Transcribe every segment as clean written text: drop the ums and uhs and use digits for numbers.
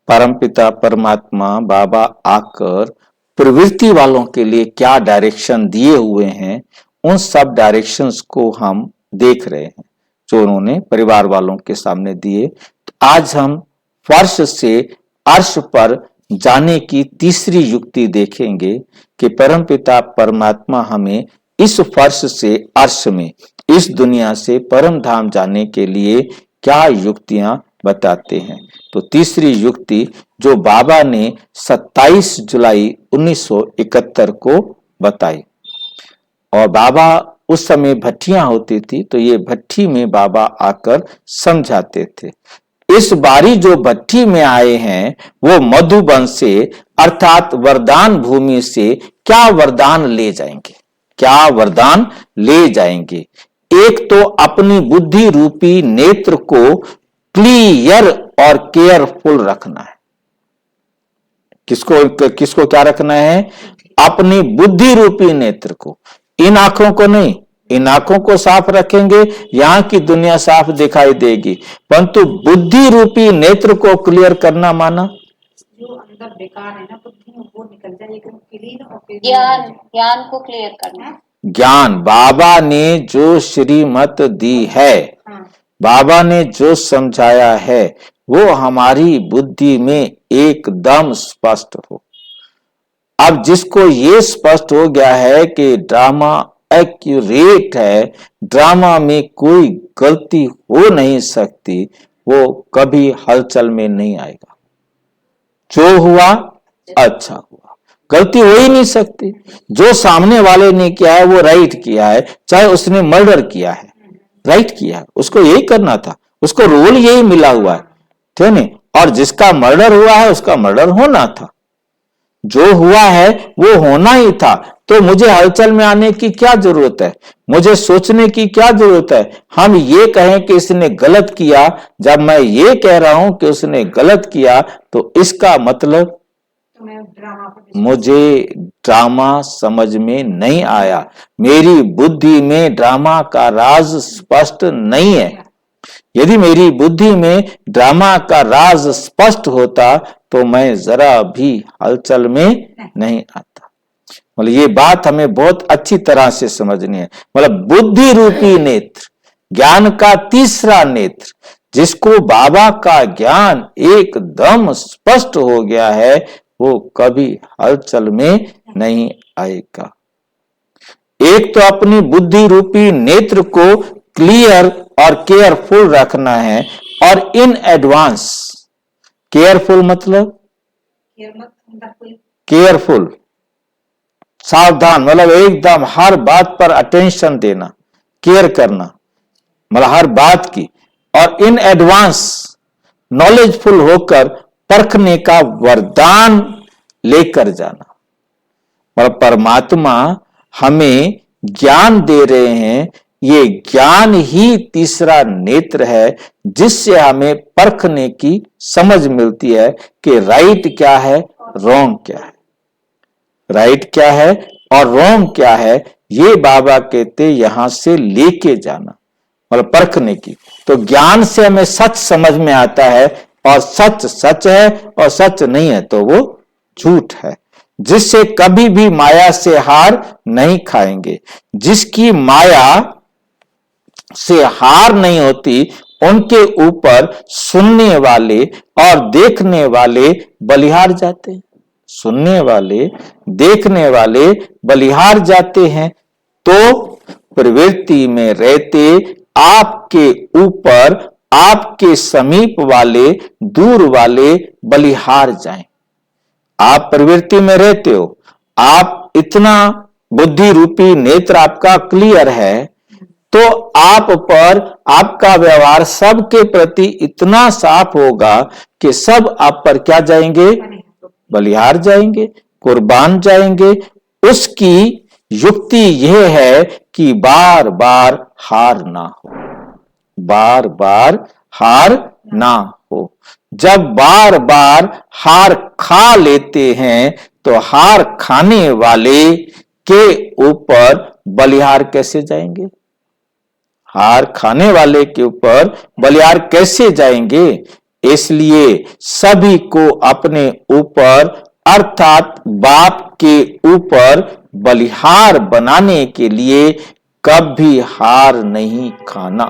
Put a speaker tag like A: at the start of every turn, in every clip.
A: परमपिता परमात्मा बाबा आकर प्रवृत्ति वालों के लिए क्या डायरेक्शन दिए हुए हैं, उन सब डायरेक्शंस को हम देख रहे हैं जो उन्होंने परिवार वालों के सामने दिए। तो आज हम फर्श से अर्श पर जाने की तीसरी युक्ति देखेंगे कि परमपिता परमात्मा हमें इस फर्श से अर्श में, इस दुनिया से परम धाम जाने के लिए क्या युक्तियां बताते हैं। तो तीसरी युक्ति जो बाबा ने 27 जुलाई 1971 को बताई, और बाबा उस समय भट्टियां होती थी तो ये भट्टी में बाबा आकर समझाते थे। इस बारी जो भट्टी में आए हैं वो मधुबन से अर्थात वरदान भूमि से क्या वरदान ले जाएंगे, क्या वरदान ले जाएंगे। एक तो अपनी बुद्धि रूपी नेत्र को क्लियर और केयरफुल रखना है। किसको क्या रखना है? अपनी बुद्धि रूपी नेत्र को, इन आंखों को नहीं। इन आंखों को साफ रखेंगे, यहां की दुनिया साफ दिखाई देगी, परंतु बुद्धि रूपी नेत्र को क्लियर करना माना
B: जो अंदर बेकार है ना बुद्धि में वो निकल जाए, एकदम क्लीन और
C: ज्ञान को क्लियर करना।
A: ज्ञान बाबा ने जो श्रीमत दी है, बाबा ने जो समझाया है वो हमारी बुद्धि में एकदम स्पष्ट हो। अब जिसको ये स्पष्ट हो गया है कि ड्रामा एक्यूरेट है, ड्रामा में कोई गलती हो नहीं सकती, वो कभी हलचल में नहीं आएगा। जो हुआ अच्छा हुआ, गलती हो ही नहीं सकती। जो सामने वाले ने किया है वो राइट किया है, चाहे उसने मर्डर किया है, राइट किया है, उसको यही करना था, उसको रोल यही मिला हुआ है, ठीक है। और जिसका मर्डर हुआ है उसका मर्डर होना था, जो हुआ है वो होना ही था। तो मुझे हलचल में आने की क्या जरूरत है, मुझे सोचने की क्या जरूरत है। हम ये कहें कि इसने गलत किया, जब मैं ये कह रहा हूं कि उसने गलत किया तो इसका मतलब मुझे ड्रामा समझ में नहीं आया, मेरी बुद्धि में ड्रामा का राज स्पष्ट नहीं है। यदि मेरी बुद्धि में ड्रामा का राज स्पष्ट होता तो मैं जरा भी हलचल में नहीं आता। मतलब ये बात हमें बहुत अच्छी तरह से समझनी है। मतलब बुद्धि रूपी नेत्र, ज्ञान का तीसरा नेत्र, जिसको बाबा का ज्ञान एकदम स्पष्ट हो गया है, वो कभी हलचल में नहीं आएगा। एक तो अपनी बुद्धि रूपी नेत्र को क्लियर और केयरफुल रखना है, और इन एडवांस। केयरफुल मतलब केयरफुल, सावधान, मतलब एकदम हर बात पर अटेंशन देना, केयर करना, मतलब हर बात की। और इन एडवांस नॉलेजफुल होकर परखने का वरदान लेकर जाना। मतलब परमात्मा हमें ज्ञान दे रहे हैं, ये ज्ञान ही तीसरा नेत्र है जिससे हमें परखने की समझ मिलती है कि राइट क्या है, रॉन्ग क्या है, राइट क्या है और रॉन्ग क्या है। ये बाबा कहते यहां से लेके जाना, मतलब परखने की। तो ज्ञान से हमें सच समझ में आता है, और सच सच है और सच नहीं है तो वो झूठ है, जिससे कभी भी माया से हार नहीं खाएंगे। जिसकी माया से हार नहीं होती, उनके ऊपर सुनने वाले और देखने वाले बलिहार जाते हैं। सुनने वाले देखने वाले बलिहार जाते हैं। तो प्रवृत्ति में रहते आपके ऊपर, आपके समीप वाले, दूर वाले बलिहार जाएं। आप प्रवृत्ति में रहते हो, आप इतना बुद्धि रूपी नेत्र आपका क्लियर है, तो आप पर आपका व्यवहार सबके प्रति इतना साफ होगा कि सब आप पर क्या जाएंगे, बलिहार जाएंगे, कुर्बान जाएंगे। उसकी युक्ति यह है कि बार बार हार ना हो, बार बार हार ना हो। जब बार बार हार खा लेते हैं तो हार खाने वाले के ऊपर बलिहार कैसे जाएंगे, हार खाने वाले के ऊपर बलिहार कैसे जाएंगे। इसलिए सभी को अपने ऊपर अर्थात बाप के ऊपर बलिहार बनाने के लिए कभी हार नहीं खाना,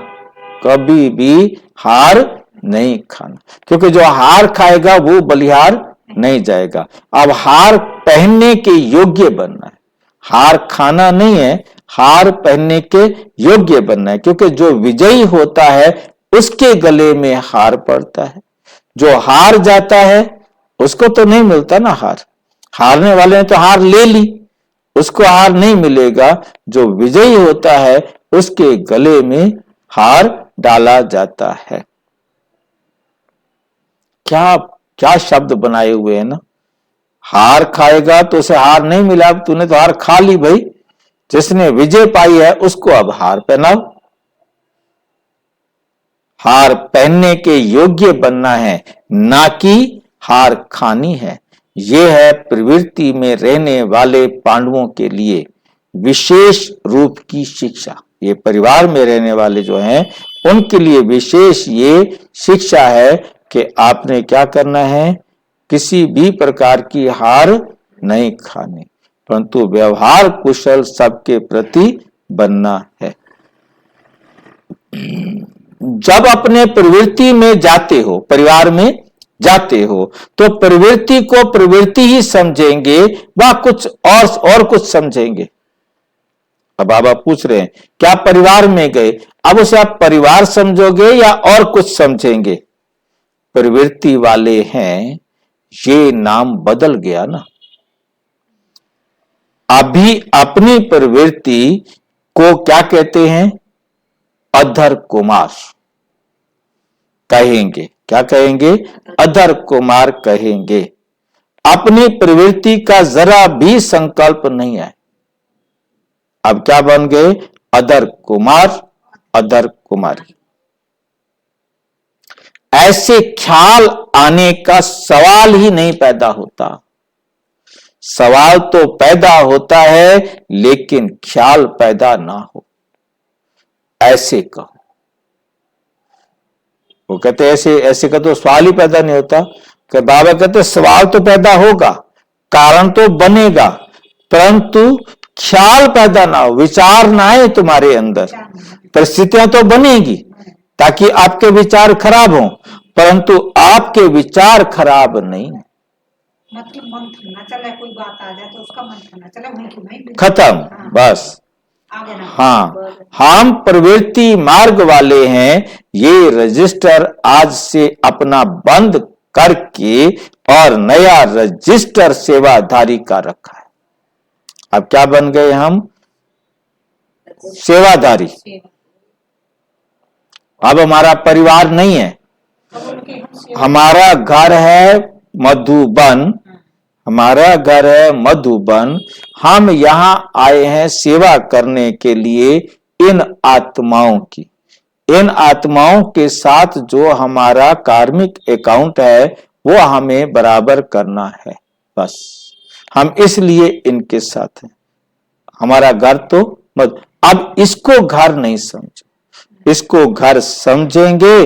A: कभी भी हार नहीं खाना, क्योंकि जो हार खाएगा वो बलिहार नहीं जाएगा। अब हार पहनने के योग्य बनना है, हार खाना नहीं है, हार पहनने के योग्य बनना है, क्योंकि जो विजयी होता है उसके गले में हार पड़ता है, जो हार जाता है उसको तो नहीं मिलता ना हार, हारने वाले ने तो हार ले ली, उसको हार नहीं मिलेगा। जो विजयी होता है उसके गले में हार डाला जाता है। क्या क्या शब्द बनाए हुए हैं ना, हार खाएगा तो उसे हार नहीं मिला, तूने तो हार खा ली भाई, जिसने विजय पाई है उसको अब हार पहनाओ। हार पहनने के योग्य बनना है, ना कि हार खानी है। यह है प्रवृत्ति में रहने वाले पांडवों के लिए विशेष रूप की शिक्षा। ये परिवार में रहने वाले जो हैं उनके लिए विशेष ये शिक्षा है कि आपने क्या करना है, किसी भी प्रकार की हार नहीं खानी, परंतु व्यवहार कुशल सबके प्रति बनना है। जब अपने प्रवृत्ति में जाते हो, परिवार में जाते हो, तो प्रवृत्ति को प्रवृत्ति ही समझेंगे, वह कुछ और कुछ समझेंगे। अब बाबा पूछ रहे हैं क्या परिवार में गए, अब उसे आप परिवार समझोगे या और कुछ समझेंगे? प्रवृत्ति वाले हैं, ये नाम बदल गया ना। अभी अपनी प्रवृत्ति को क्या कहते हैं? अधर कुमार कहेंगे। क्या कहेंगे? अधर कुमार कहेंगे। अपनी प्रवृत्ति का जरा भी संकल्प नहीं है, अब क्या बन गए? अधर कुमार, अधर कुमारी। ऐसे ख्याल आने का सवाल ही नहीं पैदा होता। सवाल तो पैदा होता है लेकिन ख्याल पैदा ना हो, ऐसे कहो। वो कहते ऐसे ऐसे का तो सवाल ही पैदा नहीं होता। कि बाबा कहते सवाल तो पैदा होगा, कारण तो बनेगा, परंतु ख्याल पैदा ना हो, विचार ना आए तुम्हारे अंदर। परिस्थितियां तो बनेगी ताकि आपके विचार खराब हों, परंतु आपके विचार खराब नहीं,
B: मतलब मन ना चले, कोई बात आ जाए तो उसका मन ना चले, वहीं की वहीं
A: खत्म।
B: हाँ,
A: बस
B: आगे ना।
A: हाँ, हम प्रवृत्ति मार्ग वाले हैं। ये रजिस्टर आज से अपना बंद करके और नया रजिस्टर सेवाधारी का रखा है। अब क्या बन गए हम? सेवाधारी। अब हमारा परिवार नहीं है, हमारा घर है मधुबन, हमारा घर है मधुबन। हम यहां आए हैं सेवा करने के लिए इन आत्माओं की। इन आत्माओं के साथ जो हमारा कार्मिक अकाउंट है वो हमें बराबर करना है, बस। हम इसलिए इनके साथ हैं। हमारा घर तो मत, अब इसको घर नहीं समझो, इसको घर समझेंगे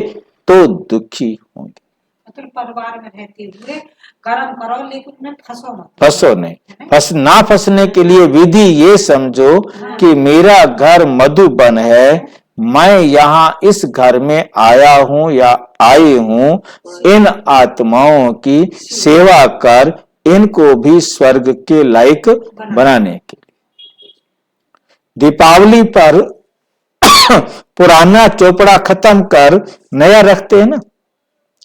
A: तो दुखी होंगे।
B: मतलब परिवार में रहते हुए कर्म करो लेकिन उनमें फंसो मत।
A: फंसो नहीं। ना फंसने के लिए विधि ये समझो कि मेरा घर मधुबन है, मैं यहाँ इस घर में आया हूं या आई हूं इन आत्माओं की सेवा कर, इनको भी स्वर्ग के लायक बनाने के लिए। दीपावली पर पुराना चोपड़ा खत्म कर नया रखते हैं ना,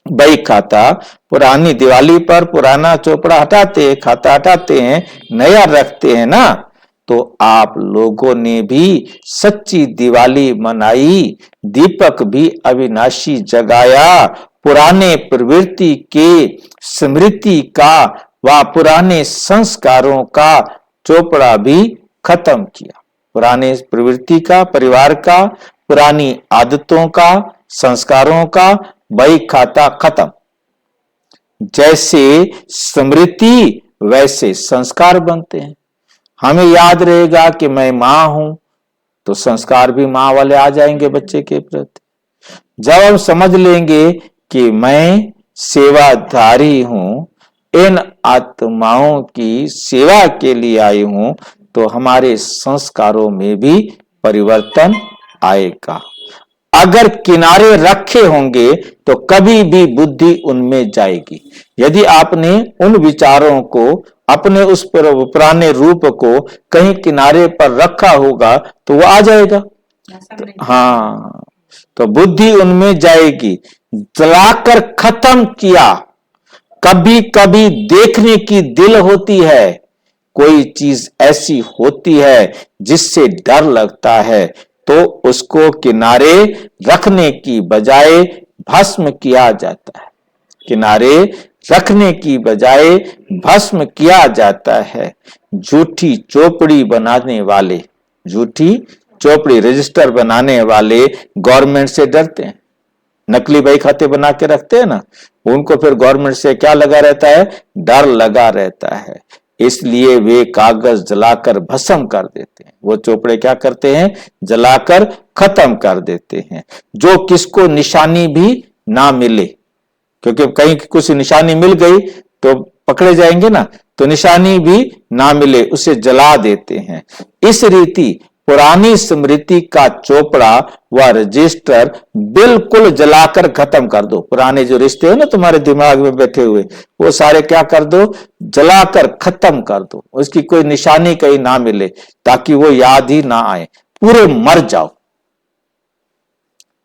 A: बही खाता। पुरानी दिवाली पर पुराना चोपड़ा हटाते हैं, खाता हटाते हैं, नया रखते हैं ना। तो आप लोगों ने भी सच्ची दिवाली मनाई, दीपक भी अविनाशी जगाया, पुराने प्रवृत्ति के स्मृति का व पुराने संस्कारों का चोपड़ा भी खत्म किया। पुराने प्रवृत्ति का, परिवार का, पुरानी आदतों का, संस्कारों का बही खाता खत्म। जैसे स्मृति वैसे संस्कार बनते हैं। हमें याद रहेगा कि मैं मां हूं तो संस्कार भी मां वाले आ जाएंगे बच्चे के प्रति। जब हम समझ लेंगे कि मैं सेवाधारी हूं, इन आत्माओं की सेवा के लिए आई हूं, तो हमारे संस्कारों में भी परिवर्तन आएगा। अगर किनारे रखे होंगे तो कभी भी बुद्धि उनमें जाएगी। यदि आपने उन विचारों को, अपने उस पुराने रूप को कहीं किनारे पर रखा होगा तो वो आ जाएगा। हाँ, तो बुद्धि उनमें जाएगी। जलाकर खत्म किया। कभी कभी देखने की दिल होती है, कोई चीज ऐसी होती है जिससे डर लगता है, तो उसको किनारे रखने की बजाय भस्म किया जाता है। किनारे रखने की बजाय भस्म किया जाता है। झूठी चोपड़ी बनाने वाले, झूठी चोपड़ी रजिस्टर बनाने वाले गवर्नमेंट से डरते हैं। नकली बही खाते बना के रखते हैं ना, उनको फिर गवर्नमेंट से क्या लगा रहता है? डर लगा रहता है। इसलिए वे कागज जलाकर भस्म कर देते हैं। वो चोपड़े क्या करते हैं? जलाकर खत्म कर देते हैं। जो किसको निशानी भी ना मिले, क्योंकि कहीं कुछ निशानी मिल गई तो पकड़े जाएंगे ना, तो निशानी भी ना मिले उसे जला देते हैं। इस रीति पुरानी स्मृति का चोपड़ा व रजिस्टर बिल्कुल जलाकर खत्म कर दो। पुराने जो रिश्ते हो ना तुम्हारे दिमाग में बैठे हुए, वो सारे क्या कर दो? जलाकर खत्म कर दो। उसकी कोई निशानी कहीं ना मिले, ताकि वो याद ही ना आए। पूरे मर जाओ।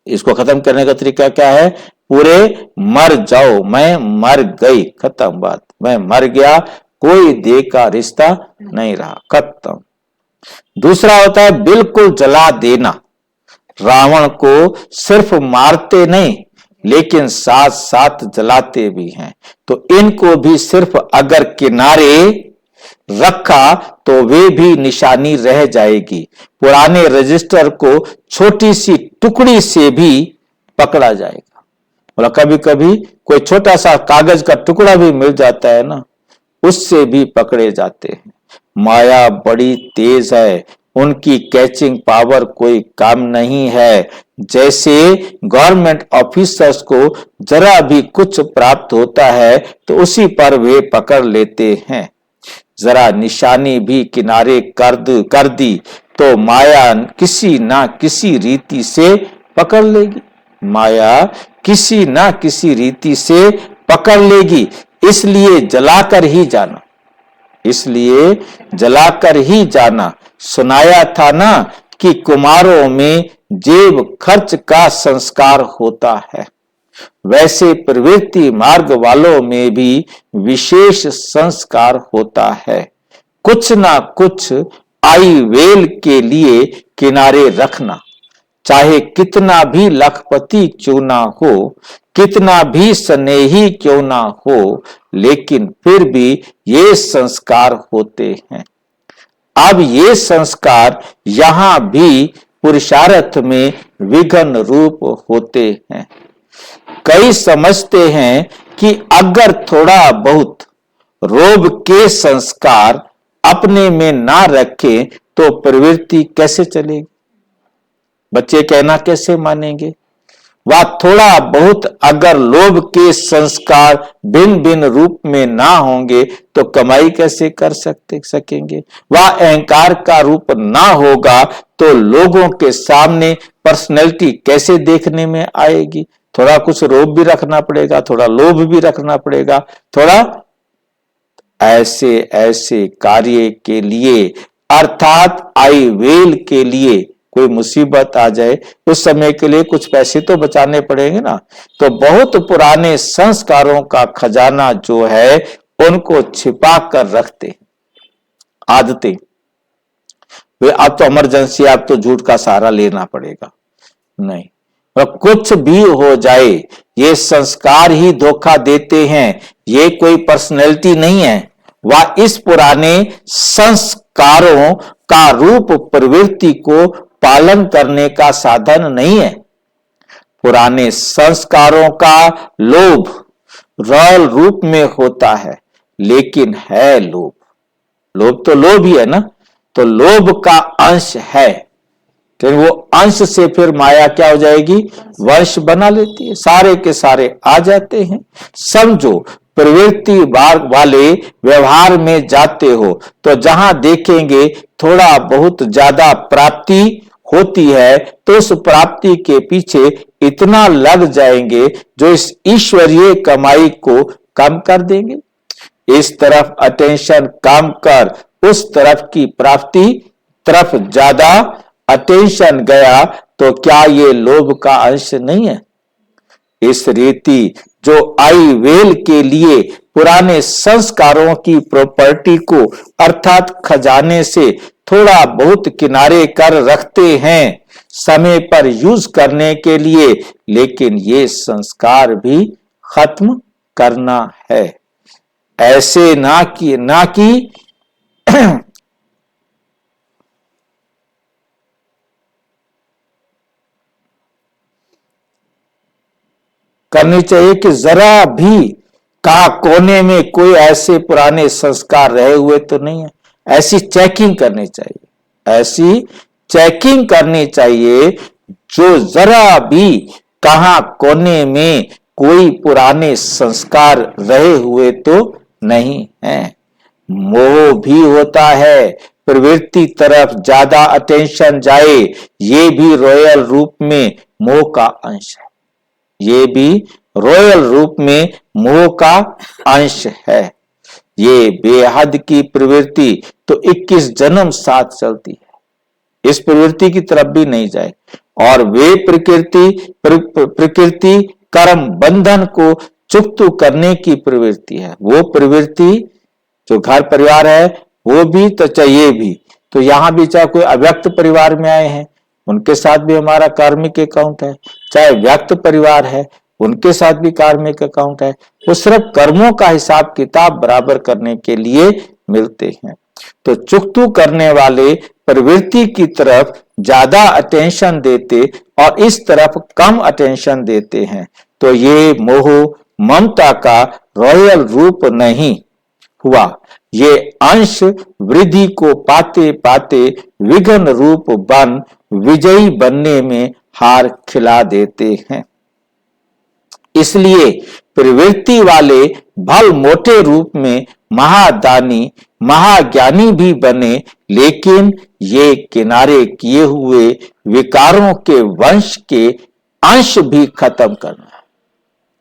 A: इसको खत्म करने का तरीका क्या है? पूरे मर जाओ। मैं मर गई, खत्म बात। मैं मर गया, कोई देह का रिश्ता नहीं रहा, खत्म। दूसरा होता है बिल्कुल जला देना। रावण को सिर्फ मारते नहीं, लेकिन साथ साथ जलाते भी हैं। तो इनको भी सिर्फ अगर किनारे रखा तो वे भी निशानी रह जाएगी। पुराने रजिस्टर को छोटी सी टुकड़ी से भी पकड़ा जाएगा। बोला कभी कभी कोई छोटा सा कागज का टुकड़ा भी मिल जाता है ना, उससे भी पकड़े जाते हैं। माया बड़ी तेज है, उनकी कैचिंग पावर कोई कम नहीं है। जैसे गवर्नमेंट ऑफिसर्स को जरा भी कुछ प्राप्त होता है तो उसी पर वे पकड़ लेते हैं। जरा निशानी भी किनारे कर दी तो माया किसी ना किसी रीति से पकड़ लेगी। माया किसी ना किसी रीति से पकड़ लेगी। इसलिए जलाकर ही जाना, इसलिए जलाकर ही जाना। सुनाया था ना कि कुमारों में जेब खर्च का संस्कार होता है, वैसे प्रवृत्ति मार्ग वालों में भी विशेष संस्कार होता है। कुछ ना कुछ आई वेल के लिए किनारे रखना, चाहे कितना भी लखपति क्यों ना हो, कितना भी स्नेही क्यों ना हो, लेकिन फिर भी ये संस्कार होते हैं। अब ये संस्कार यहां भी पुरुषार्थ में विघ्न रूप होते हैं। कई समझते हैं कि अगर थोड़ा बहुत रोब के संस्कार अपने में ना रखें तो प्रवृत्ति कैसे चलेगी? बच्चे कहना कैसे मानेंगे? वह थोड़ा बहुत अगर लोभ के संस्कार भिन्न भिन्न रूप में ना होंगे तो कमाई कैसे कर सकेंगे? वह अहंकार का रूप ना होगा तो लोगों के सामने पर्सनैलिटी कैसे देखने में आएगी? थोड़ा कुछ रोब भी रखना पड़ेगा, थोड़ा लोभ भी रखना पड़ेगा, थोड़ा ऐसे ऐसे कार्य के लिए, अर्थात आई वेल के लिए कोई मुसीबत आ जाए उस समय के लिए कुछ पैसे तो बचाने पड़ेंगे ना। तो बहुत पुराने संस्कारों का खजाना जो है उनको छिपा कर रखते आदतें। वे अब तो इमरजेंसी, अब तो झूठ का सहारा लेना पड़ेगा, नहीं। और कुछ भी हो जाए ये संस्कार ही धोखा देते हैं। ये कोई पर्सनैलिटी नहीं है, वह इस पुराने संस्कारों का रूप प्रवृत्ति को पालन करने का साधन नहीं है। पुराने संस्कारों का लोभ रॉयल रूप में होता है, लेकिन है लोभ। लोभ तो लोभ ही है ना, तो लोभ का अंश है। तो वो अंश से फिर माया क्या हो जाएगी, वंश बना लेती है, सारे के सारे आ जाते हैं। समझो प्रवृत्ति वाले व्यवहार में जाते हो तो जहां देखेंगे थोड़ा बहुत ज्यादा प्राप्ति होती है तो उस प्राप्ति के पीछे इतना लग जाएंगे जो इस ईश्वरीय कमाई को कम कर देंगे। इस तरफ अटेंशन कम कर उस तरफ की प्राप्ति तरफ ज्यादा अटेंशन गया तो क्या ये लोभ का अंश नहीं है? इस रीति जो आई वेल के लिए पुराने संस्कारों की प्रॉपर्टी को अर्थात खजाने से थोड़ा बहुत किनारे कर रखते हैं समय पर यूज करने के लिए, लेकिन ये संस्कार भी खत्म करना है। ऐसे ना कि करनी चाहिए कि जरा भी का कोने में कोई ऐसे पुराने संस्कार रहे हुए तो नहीं है। ऐसी चेकिंग करनी चाहिए, ऐसी चेकिंग करनी चाहिए जो जरा भी कहां कोने में कोई पुराने संस्कार रहे हुए तो नहीं है। मोह भी होता है, प्रवृत्ति तरफ ज्यादा अटेंशन जाए, ये भी रॉयल रूप में मोह का अंश है, ये भी रॉयल रूप में मोह का अंश है। ये बेहद की प्रवृत्ति तो 21 जन्म साथ चलती है, इस प्रवृत्ति की तरफ भी नहीं जाए और वे प्रकृति कर्म बंधन को चुकतू करने की प्रवृत्ति है। वो प्रवृत्ति जो घर परिवार है वो भी तो चाहिए भी, तो यहां भी चाहे कोई अव्यक्त परिवार में आए हैं उनके साथ भी हमारा कार्मिक अकाउंट है, चाहे व्यक्त परिवार है उनके साथ भी कार्मिक अकाउंट है। वो सिर्फ कर्मों का हिसाब किताब बराबर करने के लिए मिलते हैं। तो चुकतू करने वाले प्रवृत्ति की तरफ ज्यादा अटेंशन देते और इस तरफ कम अटेंशन देते हैं तो ये मोह ममता का रॉयल रूप नहीं हुआ। ये अंश वृद्धि को पाते पाते विघ्न रूप बन विजयी बनने में हार खिला देते हैं। इसलिए प्रवृत्ति वाले भल मोटे रूप में महादानी महाज्ञानी भी बने, लेकिन ये किनारे किए हुए विकारों के वंश के अंश भी खत्म करना है।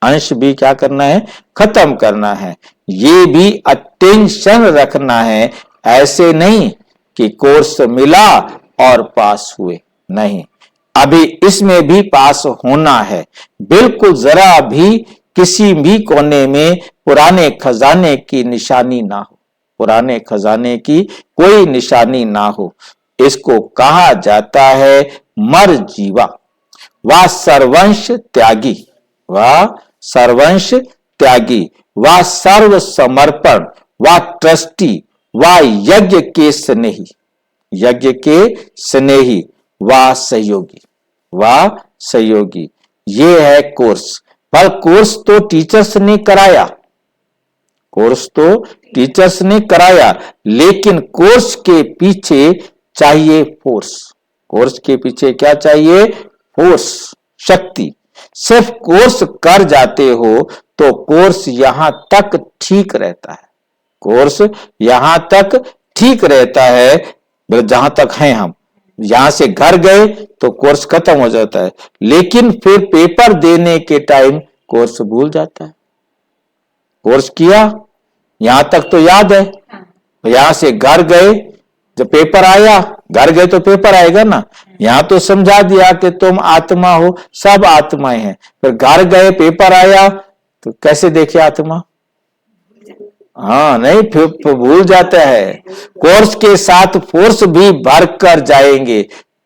A: अंश भी क्या करना है? खत्म करना है। ये भी अटेंशन रखना है। ऐसे नहीं कि कोर्स मिला और पास हुए, नहीं, अभी इसमें भी पास होना है। बिल्कुल जरा भी किसी भी कोने में पुराने खजाने की निशानी ना हो, पुराने खजाने की कोई निशानी ना हो। इसको कहा जाता है मर जीवा व सर्वंश त्यागी, व सर्वंश त्यागी व सर्व समर्पण व ट्रस्टी व यज्ञ के स्नेही, यज्ञ के स्नेही व सहयोगी, व सहयोगी। ये है कोर्स। पर कोर्स तो टीचर्स ने कराया, कोर्स तो टीचर्स ने कराया, लेकिन कोर्स के पीछे चाहिए फोर्स। कोर्स के पीछे क्या चाहिए? फोर्स, शक्ति। सिर्फ कोर्स कर जाते हो तो कोर्स यहां तक ठीक रहता है, कोर्स यहां तक ठीक रहता है जहां तक हैं हम। यहां से घर गए तो कोर्स खत्म हो जाता है, लेकिन फिर पेपर देने के टाइम कोर्स भूल जाता है। कोर्स किया यहां तक तो याद है, यहां से घर गए, जब पेपर आया, घर गए तो पेपर आएगा ना, यहां तो समझा दिया कि तुम आत्मा हो, सब आत्माएं हैं, फिर घर गए पेपर आया तो कैसे देखे आत्मा? हाँ, नहीं, फिर भूल जाता है। कोर्स के साथ फोर्स भी भर कर जाएंगे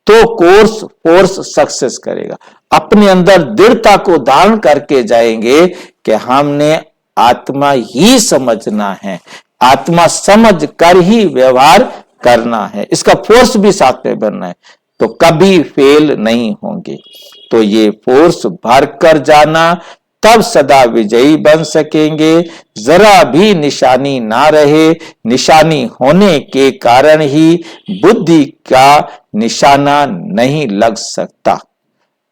A: तो कोर्स फोर्स सक्सेस करेगा। अपने अंदर दृढ़ता को धारण करके जाएंगे कि हमने आत्मा ही समझना है, आत्मा समझ कर ही व्यवहार करना है, इसका फोर्स भी साथ में बनना है, तो कभी फेल नहीं होंगे। तो ये फोर्स भर कर जाना, तब सदा विजयी बन सकेंगे। जरा भी निशानी ना रहे, निशानी होने के कारण ही बुद्धि का निशाना नहीं लग सकता।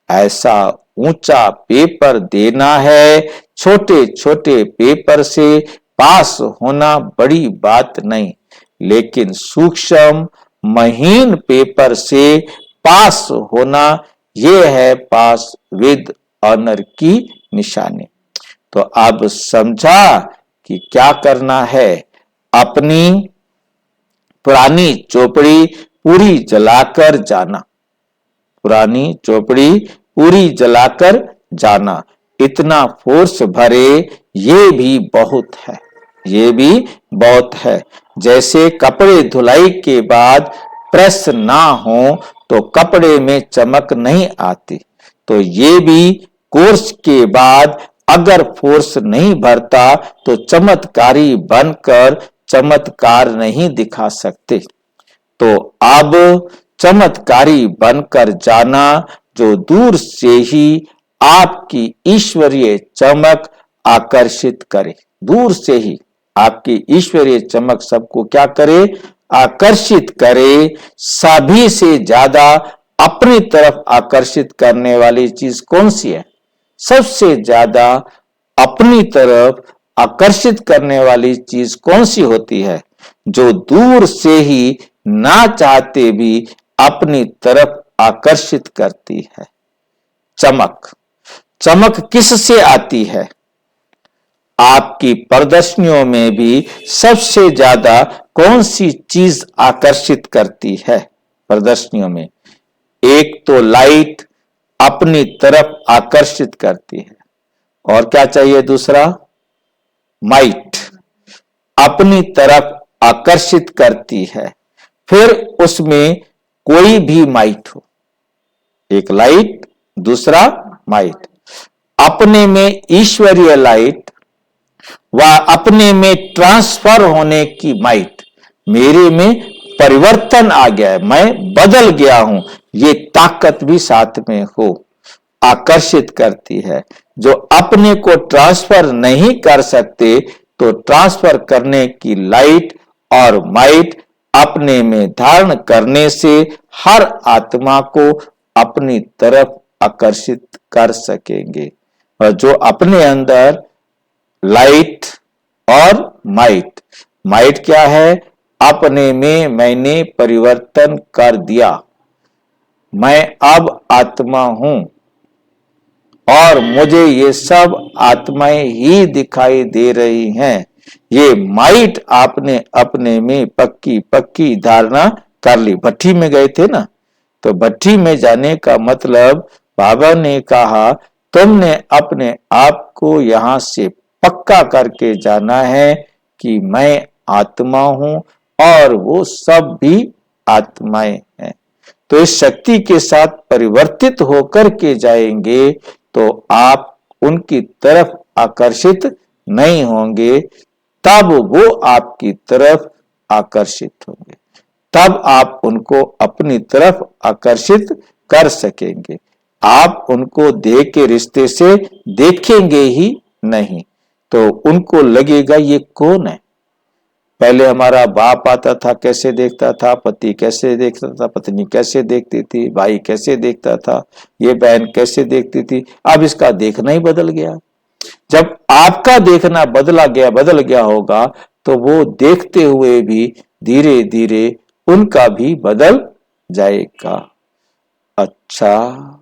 A: ऐसा ऊंचा पेपर देना है, छोटे छोटे पेपर से पास होना बड़ी बात नहीं, लेकिन सूक्ष्म महीन पेपर से पास होना यह है पास विद ऑनर की निशानी। तो अब समझा कि क्या करना है। अपनी पुरानी चौपड़ी पूरी जलाकर जाना, पुरानी चौपड़ी पूरी जलाकर जाना। इतना फोर्स भरे ये भी बहुत है, ये भी बहुत है। जैसे कपड़े धुलाई के बाद प्रेस ना हो तो कपड़े में चमक नहीं आती, तो ये भी कोर्स के बाद अगर फोर्स नहीं भरता तो चमत्कारी बनकर चमत्कार नहीं दिखा सकते। तो अब चमत्कारी बनकर जाना जो दूर से ही आपकी ईश्वरीय चमक आकर्षित करे, दूर से ही आपकी ईश्वरीय चमक सबको क्या करे, आकर्षित करे। सभी से ज्यादा अपनी तरफ आकर्षित करने वाली चीज कौन सी है? सबसे ज्यादा अपनी तरफ आकर्षित करने वाली चीज कौन सी होती है? जो दूर से ही ना चाहते भी अपनी तरफ आकर्षित करती है। चमक, चमक किससे आती है? आपकी प्रदर्शनियों में भी सबसे ज्यादा कौन सी चीज आकर्षित करती है? प्रदर्शनियों में एक तो लाइट अपनी तरफ आकर्षित करती है, और क्या चाहिए दूसरा? माइट अपनी तरफ आकर्षित करती है। फिर उसमें कोई भी माइट हो, एक लाइट दूसरा माइट, अपने में ईश्वरीय लाइट व अपने में ट्रांसफर होने की माइट, मेरे में परिवर्तन आ गया है, मैं बदल गया हूं, ये ताकत भी साथ में हो, आकर्षित करती है। जो अपने को ट्रांसफर नहीं कर सकते तो ट्रांसफर करने की लाइट और माइट अपने में धारण करने से हर आत्मा को अपनी तरफ आकर्षित कर सकेंगे। और जो अपने अंदर लाइट और माइट, माइट क्या है? अपने में मैंने परिवर्तन कर दिया, मैं अब आत्मा हूं और मुझे ये सब आत्माएं ही दिखाई दे रही हैं। ये माइट आपने अपने में पक्की पक्की धारणा कर ली। भट्ठी में गए थे ना, तो भट्ठी में जाने का मतलब बाबा ने कहा तुमने अपने आप को यहां से पक्का करके जाना है कि मैं आत्मा हूं और वो सब भी आत्माएं हैं। तो इस शक्ति के साथ परिवर्तित होकर के जाएंगे तो आप उनकी तरफ आकर्षित नहीं होंगे, तब वो आपकी तरफ आकर्षित होंगे, तब आप उनको अपनी तरफ आकर्षित कर सकेंगे। आप उनको देह के रिश्ते से देखेंगे ही नहीं, तो उनको लगेगा ये कौन है? पहले हमारा बाप आता था, कैसे देखता था, पति कैसे देखता था, पत्नी कैसे देखती थी, भाई कैसे देखता था, ये बहन कैसे देखती थी, अब इसका देखना ही बदल गया। जब आपका देखना बदल गया होगा तो वो देखते हुए भी धीरे धीरे उनका भी बदल जाएगा। अच्छा,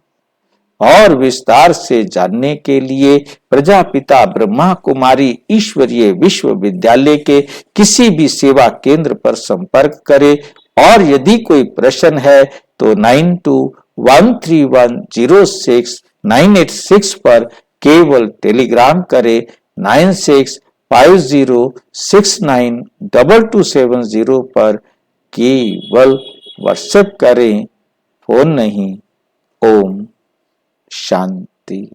A: और विस्तार से जानने के लिए प्रजापिता ब्रह्मा कुमारी ईश्वरीय विश्वविद्यालय के किसी भी सेवा केंद्र पर संपर्क करें, और यदि कोई प्रश्न है तो 9213106986 पर केवल टेलीग्राम करें। 9650692270 पर केवल व्हाट्सएप करें, फोन नहीं। ओम शांति।